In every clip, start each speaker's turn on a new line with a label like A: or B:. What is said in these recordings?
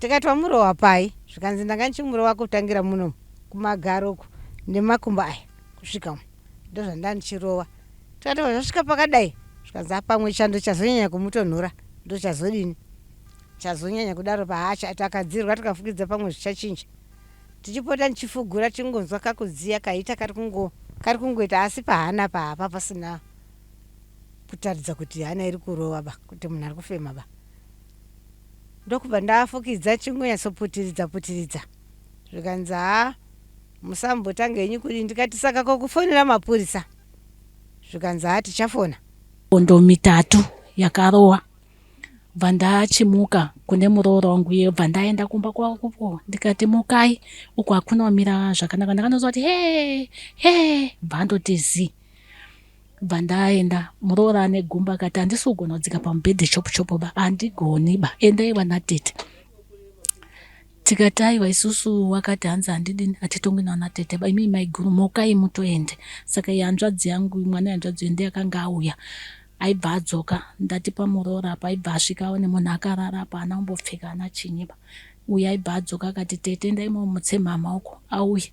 A: tikati wamurowa pai zvikanzi ndanga ndichimurowa kutangira muno kumagaro nemakumbo aya kusvika ndozvandandichirowa tikati zvasvika pakadai zvikanzi apamwe chando chazonyanya kumutonhora ndo chazodini chazonyanya kudaro pahacha takadzirwa tikafukidza pamwe zvichachinja tichipota ndichifugura tingonzwa kakudziya kaita kari kungoita asi pahana pahapa pasina kutaridza kuti hana iri kurowa ba kuti munhu ari kufema ba ndokubva ndafukidza chingonyatsoputirudza zvikanzi musambotanga henyu kudi ndikati saka kokufonera mapurisa zvikanzi tichafona
B: bondo mitatu yakarowa bva ndachimuka kune muroora wangu iye bva ndaenda kumba kwako ndikati mukai uku hakuna wamira zvakanaka ndakanozwa kuti he bva ndoti zi bva ndaenda muroora ane gumba akati handisi kugona kudzika pamubhedhi chopo ba handigoni ba endai vanatete tikati aiwa isusu wakati hanzi handidini hatitongwi navanatete ba imi maiguru mukai mutoende saka hanzvadzi yangu mwana yanzvadzi ende akanga auya aibva adzoka ndati pamuroora apa aibva asvika aone munhu akarara apa haana kumbopfeka hana chinyi ba uye aibva adzoka akati tete ndaimomutse mama uko auye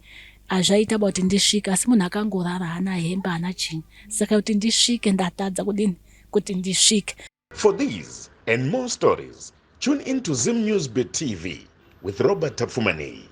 B: azvaita ba kuti ndisvika asi munhu akangorara hana hembe hana chinyi saka kuti ndisvike ndatadza kudini kuti ndisvike.
C: For these and more stories, tune into Zim News Bit TV with Robert Tafumani.